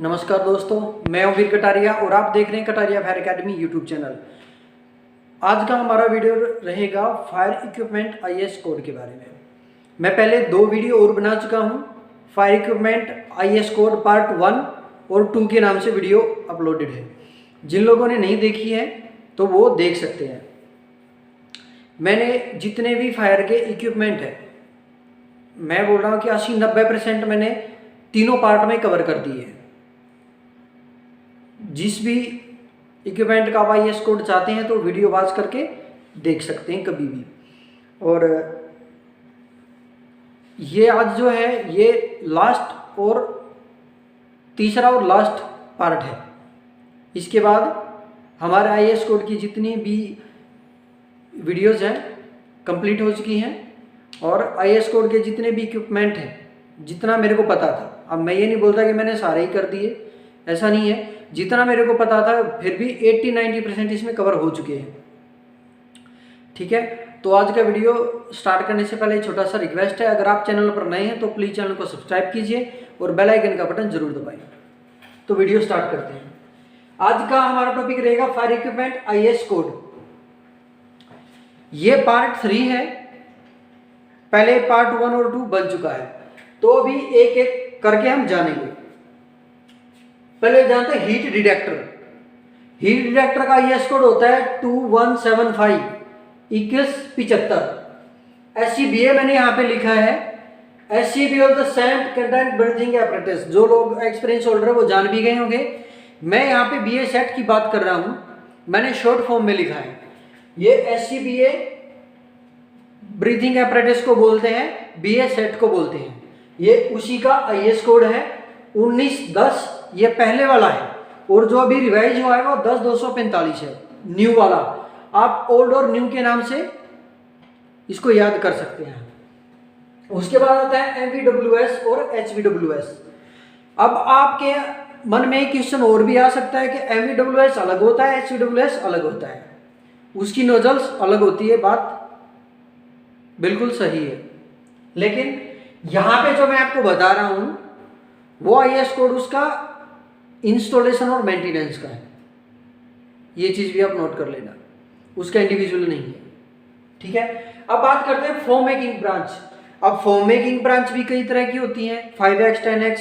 नमस्कार दोस्तों, मैं हूं वीर कटारिया और आप देख रहे हैं Kataria fire academy YouTube channel. आज का हमारा वीडियो रहेगा फायर इक्विपमेंट आईएस कोड के बारे में। मैं पहले 2 वीडियो और बना चुका हूं। Fire equipment IS code part 1 और 2 के नाम से वीडियो अपलोडेड है। जिन लोगों ने नहीं देखी है तो वो देख सकते हैं। मैंने जितने भी फायर के इक्विपमेंट है, मैं बोल रहा हूँ कि 80-90% मैंने तीनों पार्ट में कवर कर दिए हैं। जिस भी इक्विपमेंट का आप आईएस कोड चाहते हैं तो वीडियो वॉच करके देख सकते हैं कभी भी। और ये आज जो है ये लास्ट और तीसरा और लास्ट पार्ट है। इसके बाद हमारे आईएस कोड की जितनी भी वीडियोस हैं कंप्लीट हो चुकी हैं और आईएस कोड के जितने भी इक्विपमेंट हैं, जितना मेरे को पता था, अब मैं ये नहीं बोलता कि मैंने सारे ही कर दिए, ऐसा नहीं है। जितना मेरे को पता था फिर भी 80-90% इसमें कवर हो चुके हैं। ठीक है, तो आज का वीडियो स्टार्ट करने से पहले छोटा सा रिक्वेस्ट है, अगर आप चैनल पर नए हैं तो प्लीज़ चैनल को सब्सक्राइब कीजिए और बेल आइकन का बटन जरूर दबाएं। तो वीडियो स्टार्ट करते हैं। आज का हमारा टॉपिक रहेगा फायर इक्विपमेंट आईएस कोड। ये पार्ट 3 है, पहले पार्ट 1 और 2 बन चुका है, तो अभी एक एक करके हम जानेंगे। पहले जानते हैं हीट डिटेक्टर। हीट डिटेक्टर का आईएस कोड होता है 2175 SCBA मैंने यहाँ पे लिखा है। SCBA of the sand content breathing apparatus. जो लोग एक्सपीरियंस होल्डर है वो जान भी गए होंगे। मैं यहाँ पे BA सेट की बात कर रहा हूँ, मैंने शॉर्ट फॉर्म में लिखा है। ये SCBA ब्रीथिंग एपरेटस को बोलते हैं, BA सेट को बोलते हैं। ये उसी का आईएस कोड है 1910, ये पहले वाला है। और जो अभी रिवाइज हुआ है वो 10245 है, न्यू वाला। आप ओल्ड और न्यू के नाम से इसको याद कर सकते हैं। उसके बाद आता है MVWS और HVWS। अब आपके मन में एक क्वेश्चन और भी आ सकता है कि MVWS अलग होता है, HVWS अलग होता है, उसकी नोजल्स अलग होती है। बात बिल्कुल सही है, लेकिन यहां पे जो मैं आपको बता रहा हूं वो आईएस कोड उसका इंस्टॉलेशन और मेंटेनेंस का है। ये चीज भी आप नोट कर लेना, उसका इंडिविजुअल नहीं है। ठीक है, अब बात करते हैं फोम मेकिंग ब्रांच। अब फोम मेकिंग ब्रांच भी कई तरह की होती हैं, 5x 10x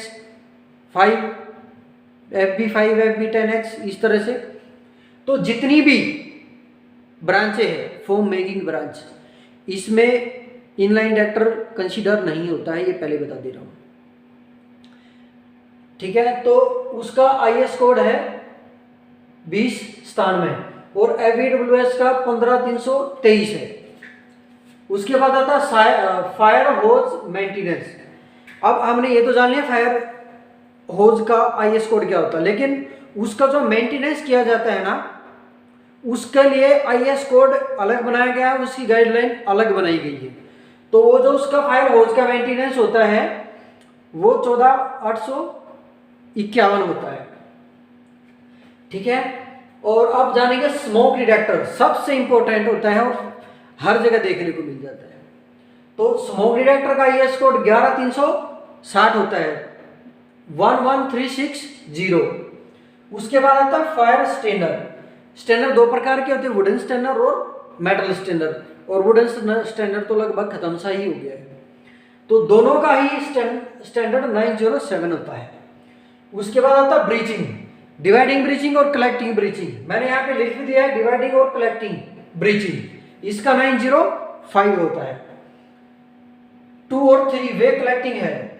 5 FB5 FB10x, इस तरह से। तो जितनी भी ब्रांचें हैं फोम मेकिंग ब्रांच, इसमें इनलाइन डिटेक्टर कंसीडर नहीं होता है, ये पहले बता दे रहा हूं। ठीक है, तो उसका आईएस कोड है 2097 और एवीडब्ल्यूएस का 15323 है। उसके बाद आता है फायर होज मेंटेनेंस। अब हमने ये तो जान लिया फायर होज का आईएस कोड क्या होता है, लेकिन उसका जो मेंटेनेंस किया जाता है ना, उसके लिए आईएस कोड अलग बनाया गया है, उसकी गाइडलाइन अलग बनाई गई है। तो वो जो उसका फायर होज का मेंटेनेंस होता है वो 14851 होता है। ठीक है, और अब जानेंगे स्मोक डिटेक्टर। सबसे इंपॉर्टेंट होता है और हर जगह देखने को मिल जाता है। तो स्मोक डिटेक्टर का आईएस कोड 11360 होता है, 11360। उसके बाद आता है फायर स्टेनर। स्टेनर 2 प्रकार के होते हैं, वुडन स्टेनर और मेटल स्टेनर। और वुडन स्टेनर तो लगभग खत्म सा ही हो गया है, तो दोनों का ही स्टैंडर्ड 907 होता है। उसके बाद आता है ब्रीचिंग, डिवाइडिंग ब्रीचिंग और कलेक्टिंग ब्रीचिंग। मैंने यहाँ पे लिख दिया है डिवाइडिंग और कलेक्टिंग ब्रीचिंग, इसका 905 होता है। 2 और 3 वे कलेक्टिंग है।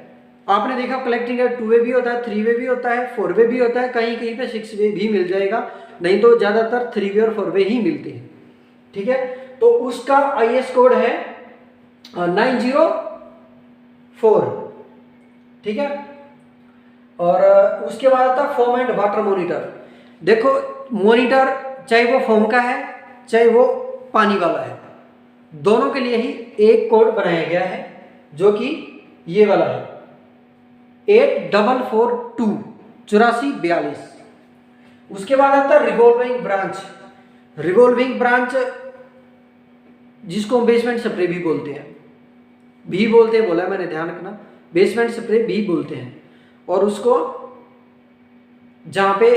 आपने देखा कलेक्टिंग है 2 वे भी होता है, 3 वे भी होता है, 4 वे भी होता है, कहीं कहीं पे 6 वे भी मिल जाएगा, नहीं तो ज्यादातर 3 वे और 4 वे ही मिलते हैं। ठीक है, तो उसका आईएस कोड है 904। ठीक है, और उसके बाद आता है फोम एंड वाटर मॉनिटर। देखो मॉनिटर चाहे वो फोम का है चाहे वो पानी वाला है, दोनों के लिए ही एक कोड बनाया गया है जो कि ये वाला है 8442 8442। उसके बाद आता है रिवॉल्विंग ब्रांच। रिवॉल्विंग ब्रांच जिसको हम बेसमेंट स्प्रे भी बोलते हैं, भी बोलते हैं, बोला मैंने, ध्यान रखना, बेसमेंट स्प्रे भी बोलते हैं। और उसको जहाँ पे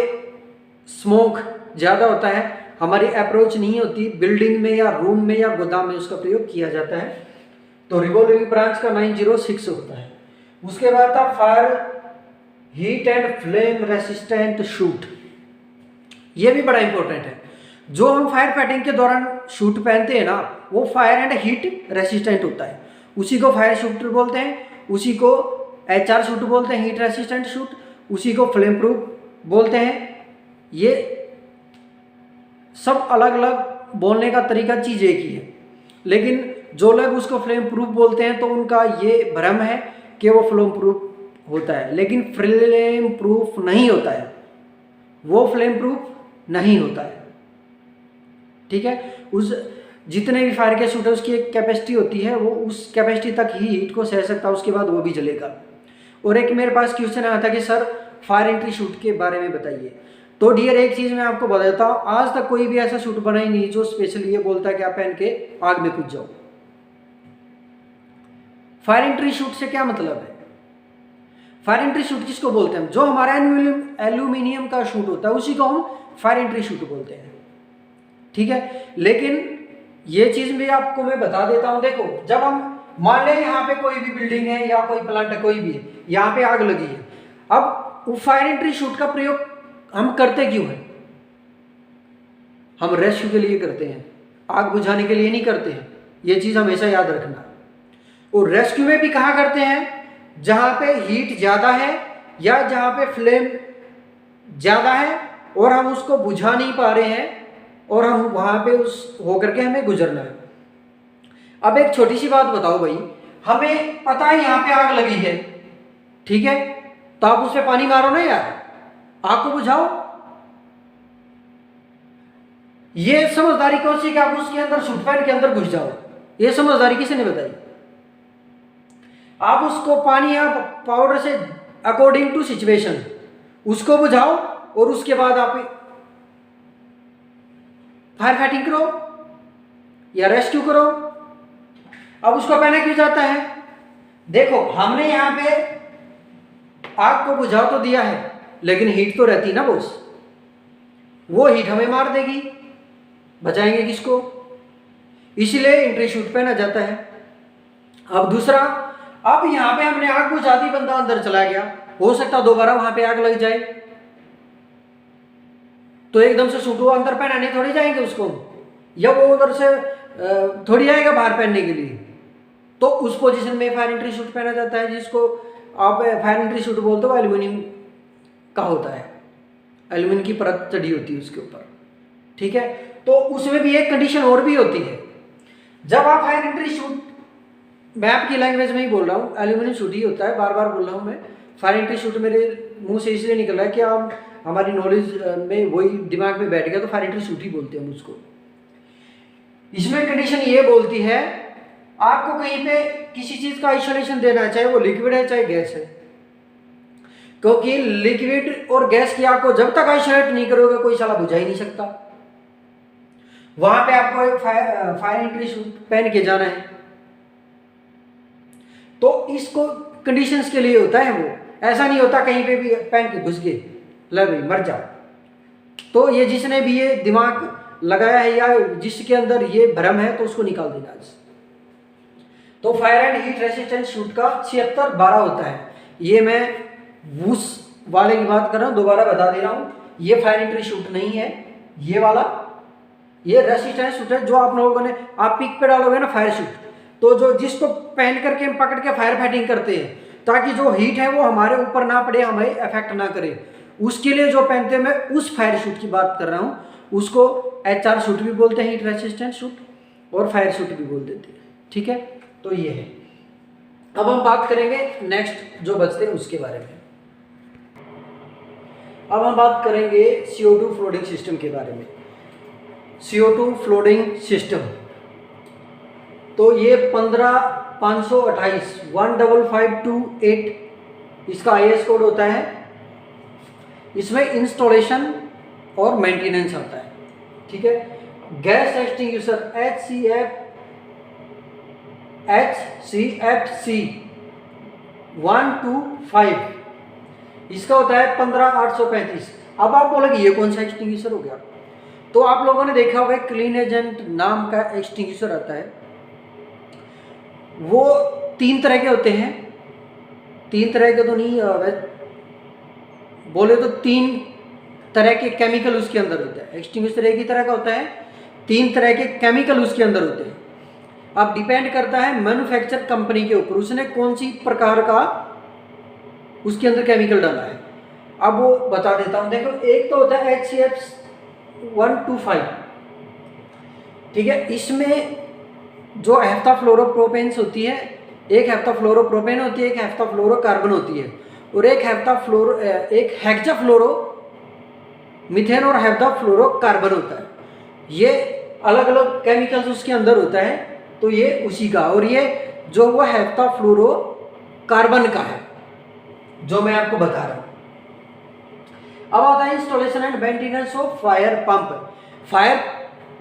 स्मोक ज़्यादा होता है, हमारी अप्रोच नहीं होती, बिल्डिंग में या रूम में या गोदाम में उसका प्रयोग किया जाता है। तो रिवॉल्विंग ब्रांच का 906 होता है। उसके बाद था fire heat and flame resistant shoot. ये भी बड़ा इंपॉर्टेंट है। जो हम फायर फाइटिंग के दौरान शूट पहनते हैं ना, वो फायर एंड हीट रेसिस्टेंट होता है। उसी को फायर शूट बोलते हैं, उसी को HR शूट बोलते हैं, हीट रेसिस्टेंट शूट, उसी को फ्लेम प्रूफ बोलते हैं। ये सब अलग अलग बोलने का तरीका चीज़ एक ही है, लेकिन जो लोग उसको फ्लेम प्रूफ बोलते हैं तो उनका ये भ्रम है कि वो फ्लेम प्रूफ होता है, लेकिन फ्लेम प्रूफ नहीं होता है, वो फ्लेम प्रूफ नहीं होता है। ठीक है, उस जितने भी फायर के शूट है उसकी एक कैपेसिटी होती है, वो उस कैपेसिटी तक ही हीट को सह सकता है, उसके बाद वो भी जलेगा। और एक मेरे पास क्वेश्चन आया था कि सर फायर एंट्री शूट के बारे में बताइए। तो डियर एक चीज़ मैं आपको बता देता हूँ, आज तक कोई भी ऐसा शूट बना ही नहीं जो स्पेशली ये बोलता है कि आप पहन के आग में कूद जाओ। फायर एंट्री शूट से क्या मतलब है? फायर एंट्री शूट किसको बोलते हैं? जो हमारा एल्यूमिनियम का शूट होता है उसी को हम फायर एंट्री शूट बोलते हैं। ठीक है, लेकिन ये चीज भी आपको मैं बता देता हूं। देखो, जब हम मान लें यहाँ पे कोई भी बिल्डिंग है या कोई प्लांट है, कोई भी है, यहाँ पे आग लगी है, अब वो फायर एंट्री शूट का प्रयोग हम करते क्यों है? हम रेस्क्यू के लिए करते हैं, आग बुझाने के लिए नहीं करते हैं। ये चीज हमेशा याद रखना। और रेस्क्यू में भी कहाँ करते हैं? जहाँ पे हीट ज़्यादा है या जहाँ पे फ्लेम ज़्यादा है और हम उसको बुझा नहीं पा रहे हैं और हम वहाँ पे उस होकर के हमें गुजरना है। अब एक छोटी सी बात बताओ भाई, हमें पता है यहाँ पे आग लगी है, ठीक है, तो आप उस पर पानी मारो ना यार, आग को बुझाओ। ये समझदारी कौन सी कि आप उसके अंदर सूट पहन के अंदर घुस जाओ? ये समझदारी किसी ने बताई? आप उसको पानी या पाउडर से अकॉर्डिंग टू सिचुएशन उसको बुझाओ और उसके बाद आप फायर फाइटिंग करो या रेस्क्यू करो। अब उसको पहना क्यों जाता है? देखो, हमने यहां पे आग को बुझा तो दिया है, लेकिन हीट तो रहती ना बॉस, वो हीट हमें मार देगी, बचाएंगे किसको? इसलिए एंट्री शूट पहना जाता है। अब दूसरा, अब यहां पे हमने आग बुझा दी, बंदा अंदर चला गया, हो सकता दोबारा वहां पे आग लग जाए, तो एकदम से सूट अंदर पहनाने थोड़ी जाएंगे उसको, या वो उधर से थोड़ी आएगा बाहर पहनने के लिए। तो उस पोजीशन में फायर एंट्री शूट पहना जाता है, जिसको आप फायर एंट्री शूट बोलते हो। एल्यूमिनियम का होता है, एल्यूमिनियम की परत चढ़ी होती है उसके ऊपर, ठीक है। तो उसमें भी एक कंडीशन और भी होती है, जब आप फायर एंट्री शूट, मैं आपकी लैंग्वेज में ही बोल रहा हूँ, एल्यूमिनियम शूट ही होता है, बार बार बोल रहा हूँ मैं। फायर एंट्री शूट मेरे मुंह से इसलिए निकल रहा है कि हम हमारी नॉलेज में वही दिमाग में बैठ गया, तो फायर एंट्री शूट ही बोलते हैं हम उसको। इसमें कंडीशन ये बोलती है, आपको कहीं पे किसी चीज का आइसोलेशन देना है, चाहे वो लिक्विड है चाहे गैस है, क्योंकि लिक्विड और गैस की आग को जब तक आइसोलेट नहीं करोगे कोई साला बुझा ही नहीं सकता। वहां पे आपको एक फायर एंट्री शूट पहन के जाना है, तो इसको कंडीशंस के लिए होता है वो, ऐसा नहीं होता कहीं पे भी पहन के घुस गए ले भाई मर जाओ। तो ये जिसने भी ये दिमाग लगाया है या जिसके अंदर ये भ्रम है, तो उसको निकाल देना आज। तो fire and heat resistant shoot का 76-12 होता है। ये मैं वूस वाले की बात कर रहा हूँ, दोबारा बता दे रहा हूँ, ये फायर एंट्री शूट नहीं है, ये वाला ये रेसिस्टेंट शूट है। जो आप लोगों ने, आप पिक पे डालोगे ना फायर शूट, तो जो जिसको पहन करके हम पकड़ के फायर फाइटिंग करते हैं, ताकि जो हीट है वो हमारे ऊपर ना पड़े, हमें इफेक्ट ना करे, उसके लिए जो पहनते हैं, मैं उस फायर शूट की बात कर रहा हूँ। उसको HR शूट भी बोलते हैं, हीट रेसिस्टेंट शूट, और फायर शूट भी बोल देते हैं, ठीक है। तो ये है। अब हम बात करेंगे नेक्स्ट जो बचते हैं उसके बारे में। अब हम बात करेंगे CO2 फ्लोटिंग सिस्टम के बारे में। CO2 फ्लोटिंग सिस्टम, तो ये 15528 15528 इसका IS कोड होता है। इसमें इंस्टॉलेशन और मेंटेनेंस आता है, ठीक है। गैस एक्सटिंग्विशर HCFC 125 इसका होता है 15835। अब आप बोलोगे ये कौन सा एक्सटिंग्विशर हो गया? तो आप लोगों ने देखा होगा क्लीन एजेंट नाम का एक्सटिंग्विशर आता है, वो 3 तरह के होते हैं। 3 तरह के तो नहीं, बोले तो 3 तरह के केमिकल उसके अंदर होते हैं। एक्सटिंग्विशर एक ही तरह का होता है, 3 तरह के केमिकल उसके अंदर होते हैं। अब डिपेंड करता है मैन्युफैक्चर कंपनी के ऊपर, उसने कौन सी प्रकार का उसके अंदर केमिकल डाला है। अब वो बता देता हूँ। देखो, एक तो होता है HCF125, ठीक है। इसमें जो हेप्टाफ्लोरोप्रोपेन्स होती है, एक हेप्टाफ्लोरोप्रोपेन होती है, एक हेप्टाफ्लोरोकार्बन होती है, और एक हेक्साफ्लोरो मीथेन और हेप्टाफ्लोरोकार्बन होता है। ये अलग अलग केमिकल्स उसके अंदर होता है, तो ये उसी का, और ये जो वो हेप्टाफ्लोरोकार्बन का है जो मैं आपको बता रहा हूँ। अब आता है installation and maintenance of fire pump. Fire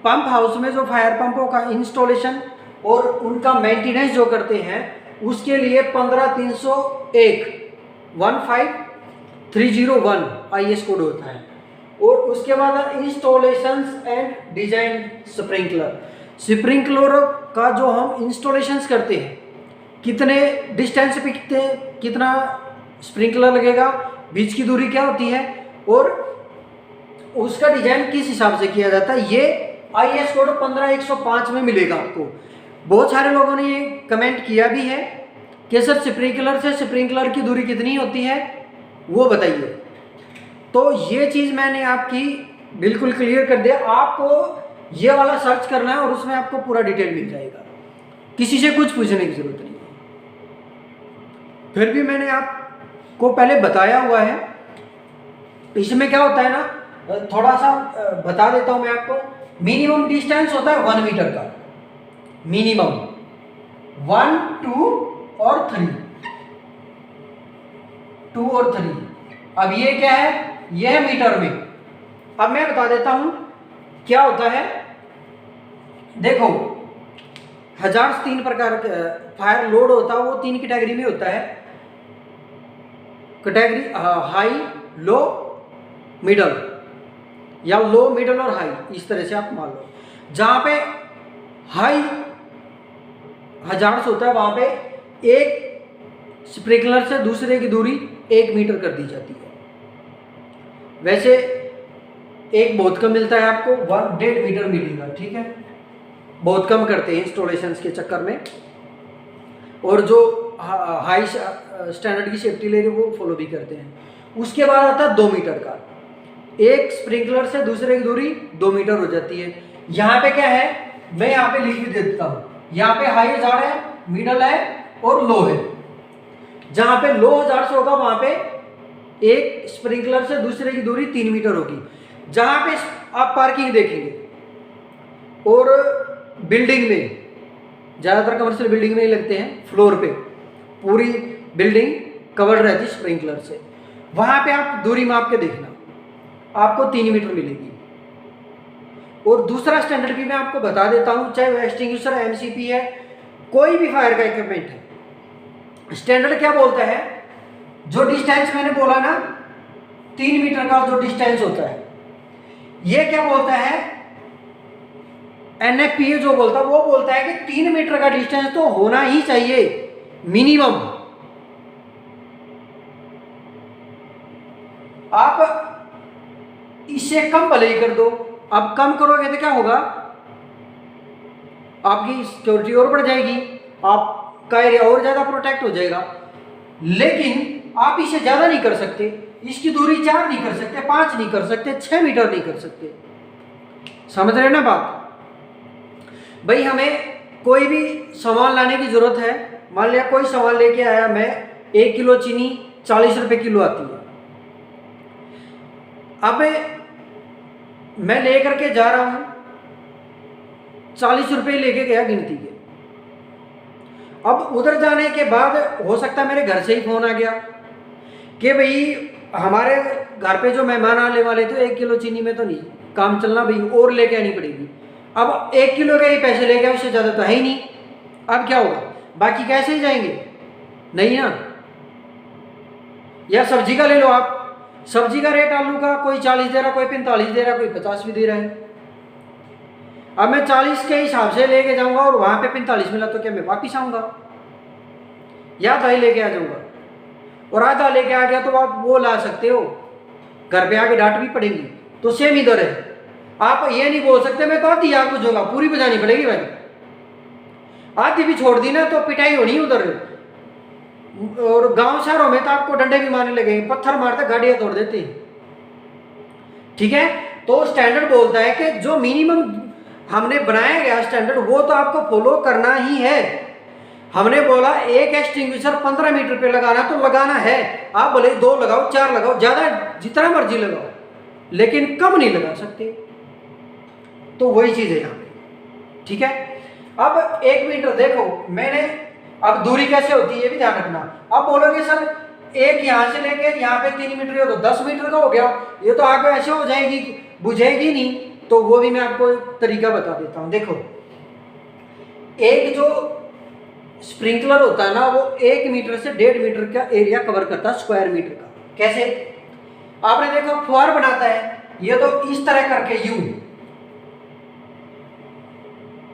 pump house में जो फायर पंपों का इंस्टॉलेशन और उनका मेंटेनेंस जो करते हैं, उसके लिए 15301 IS कोड होता है। और उसके बाद installations and design sprinkler. Sprinkler का जो हम इंस्टॉलेशंस करते हैं, कितने डिस्टेंस पे कितना स्प्रिंकलर लगेगा, बीच की दूरी क्या होती है, और उसका डिजाइन किस हिसाब से किया जाता है, ये IS कोड 15105 में मिलेगा आपको। बहुत सारे लोगों ने ये कमेंट किया भी है कि सर स्प्रिंकलर से स्प्रिंकलर की दूरी कितनी होती है, वो बताइए। तो ये चीज़ मैंने आपकी बिल्कुल क्लियर कर दिया। आपको ये वाला सर्च करना है और उसमें आपको पूरा डिटेल मिल जाएगा, किसी से कुछ पूछने की जरूरत नहीं है। फिर भी मैंने आपको पहले बताया हुआ है। इसमें क्या होता है ना, थोड़ा सा बता देता हूं मैं आपको। मिनिमम डिस्टेंस होता है 1 मीटर का, मिनिमम 1, 2 और 3, 2 और 3। अब ये क्या है, ये है मीटर में। अब मैं बता देता हूं क्या होता है। देखो, 1003 प्रकार का फायर लोड होता है, वो 3 कैटेगरी में होता है। कैटेगरी हाई, लो, मिडल, या लो, मिडल और हाई, इस तरह से आप मान लो। जहां पे हाई 1000 होता है, वहां पे एक स्प्रिंकलर से दूसरे की दूरी 1 मीटर कर दी जाती है। वैसे एक बहुत कम मिलता है आपको, 1.5 मीटर मिलेगा, ठीक है। बहुत कम करते हैं इंस्टॉलेशंस के चक्कर में, और जो हाई स्टैंडर्ड की सेफ्टी ले रहे वो फॉलो भी करते हैं। उसके बाद आता है 2 मीटर का। एक स्प्रिंकलर से दूसरे की दूरी 2 मीटर हो जाती है। यहाँ पे क्या है, मैं यहाँ पे लिख भी देता हूँ। यहाँ पे हाई 1000 है, मिडल है और लो है। जहाँ पे लो 1000 से होगा, वहाँ पे एक स्प्रिंकलर से दूसरे की दूरी 3 मीटर होगी। जहाँ पे आप पार्किंग देखेंगे और बिल्डिंग में, ज़्यादातर कमर्शियल बिल्डिंग में ही लगते हैं, फ्लोर पे पूरी बिल्डिंग कवर्ड रहती है स्प्रिंकलर से, वहाँ पे आप दूरी माप के देखना, आपको 3 मीटर मिलेगी। और दूसरा स्टैंडर्ड भी मैं आपको बता देता हूँ, चाहे वो एक्सटिंग्विशर, MCP है, कोई भी फायर का इक्विपमेंट है, स्टैंडर्ड क्या बोलता है, जो डिस्टेंस मैंने बोला ना 3 मीटर का जो डिस्टेंस होता है, ये क्या बोलता है, NFPA जो बोलता है, वो बोलता है कि 3 मीटर का डिस्टेंस तो होना ही चाहिए मिनिमम। आप इससे कम भले ही कर दो, अब कम करोगे तो क्या होगा, आपकी सिक्योरिटी और बढ़ जाएगी, आपका एरिया और ज्यादा प्रोटेक्ट हो जाएगा। लेकिन आप इसे ज्यादा नहीं कर सकते, इसकी दूरी 4 नहीं कर सकते, 5 नहीं कर सकते, 6 मीटर नहीं कर सकते। समझ रहे ना बात भाई। हमें कोई भी सामान लाने की जरूरत है, मान लिया कोई सामान लेके आया, मैं 1 किलो चीनी 40 रुपए किलो आती है। अब मैं लेकर के जा रहा हूं, 40 रुपए लेके गया गिनती के। अब उधर जाने के बाद हो सकता है मेरे घर से ही फोन आ गया कि भाई हमारे घर पे जो मेहमान आने वाले थे, 1 किलो चीनी में तो नहीं काम चलना भाई, और लेके आनी पड़ेगी। अब 1 किलो के ही पैसे लेके, उससे ज़्यादा तो है ही नहीं। अब क्या होगा, बाकी कैसे ही जाएंगे, नहीं ना। या सब्जी का ले लो आप, सब्जी का रेट आलू का कोई 40 दे रहा, कोई 45 दे रहा, कोई 50 भी दे रहा है। अब मैं 40 के हिसाब से लेके जाऊंगा और वहां पे 45 मिला तो क्या मैं वापिस आऊंगा? या आधा ही लेके आ जाऊंगा? और आधा लेके आ गया तो आप वो ला सकते हो, घर पे आके डांट भी पड़ेगी। तो सेम इधर है, आप ये नहीं बोल सकते मैं तो आधी आग बुझूंगा, पूरी बजानी पड़ेगी भाई। आधी भी छोड़ दी ना तो पिटाई होनी उधर। और गांव शहरों में तो आपको डंडे भी मारने लगेंगे, पत्थर मारते गाड़ियां तोड़ देते हैं। ठीक है, तो स्टैंडर्ड बोलता है कि जो मिनिमम हमने बनाया गया स्टैंडर्ड वो तो आपको फॉलो करना ही है। हमने बोला एक एक्सटिंग्विशर 15 मीटर पे लगाना तो लगाना है, आप बोले 2 लगाओ 4 लगाओ, ज्यादा जितना मर्जी लगाओ, लेकिन कम नहीं लगा सकते। तो वही चीज है यहाँ पे। ठीक है, अब 1 मीटर देखो मैंने, अब दूरी कैसे होती है ये भी ध्यान रखना। अब बोलोगे सर एक यहां से लेके यहाँ पे 3 मीटर हो तो 10 मीटर का हो गया, ये तो आगे ऐसे हो जाएगी, बुझेगी नहीं। तो वो भी मैं आपको एक तरीका बता देता हूं। देखो, एक जो स्प्रिंकलर होता है ना वो 1 मीटर से 1.5 मीटर का एरिया कवर करता है, स्क्वायर मीटर का। कैसे? आपने देखो फुहार बनाता है, ये तो इस तरह करके यूं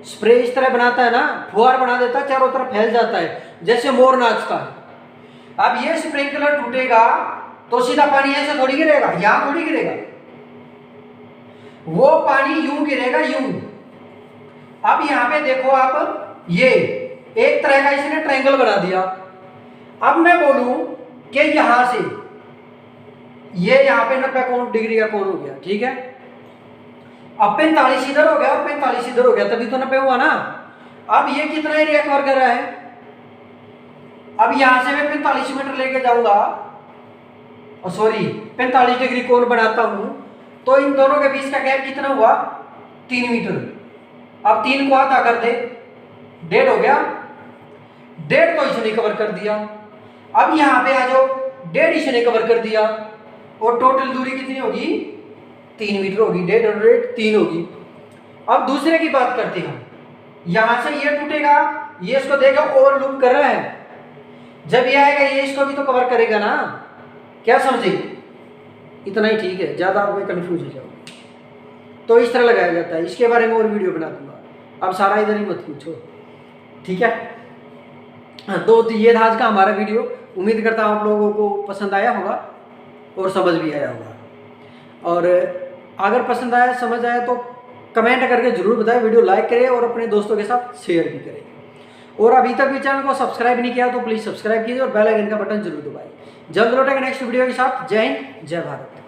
स्प्रे इस तरह बनाता है ना, फुहार बना देता है, चारों तरफ फैल जाता है जैसे मोर नाचता है। अब ये स्प्रिंकलर टूटेगा तो सीधा पानी ऐसे थोड़ी गिरेगा, यहां थोड़ी गिरेगा, वो पानी यूं गिरेगा यूं। अब यहां पे देखो आप, ये एक तरह का इसने ट्रायंगल बना दिया। अब मैं बोलूं कि यहां से ये यहां पे 90 डिग्री का कोण हो गया, ठीक है। अब 45 इधर हो गया और 45 इधर हो गया, तभी तो 90 हुआ ना। अब ये कितना एरिया कवर कर रहा है? अब यहां से मैं 45 मीटर लेके जाऊंगा, सॉरी 45 डिग्री कोण बनाता हूं, तो इन दोनों के बीच का गैप कितना हुआ? 3 मीटर। अब 3 को आधा कर दे, 1.5 हो गया, 1.5 तो इसने कवर कर दिया। अब यहां पे आ जाओ, 1.5 इसने कवर कर दिया, और टोटल दूरी कितनी होगी? 3 मीटर होगी, 1.5 और 1.5 3 होगी। अब दूसरे की बात करते हैं, यहां से ये टूटेगा, ये इसको देगा ओवर लूप कर रहा है, जब ये आएगा ये इसको भी तो कवर करेगा ना। क्या समझे? इतना ही ठीक है, ज्यादा आप कंफ्यूज हो जाओगे। तो इस तरह लगाया जाता है, इसके बारे में और वीडियो बना दूंगा, अब सारा इधर ही मत पूछो, ठीक है। तो ये था आज का हमारा वीडियो, उम्मीद करता हूँ आप लोगों को पसंद आया होगा और समझ भी आया होगा। और अगर पसंद आया, समझ आया तो कमेंट करके जरूर बताएं, वीडियो लाइक करें और अपने दोस्तों के साथ शेयर भी करें। और अभी तक भी चैनल को सब्सक्राइब नहीं किया तो प्लीज़ सब्सक्राइब कीजिए और बेल आइकन का बटन जरूर दबाइए। जल्द लौटेंगे नेक्स्ट वीडियो के साथ। जय हिंद, जय भारत।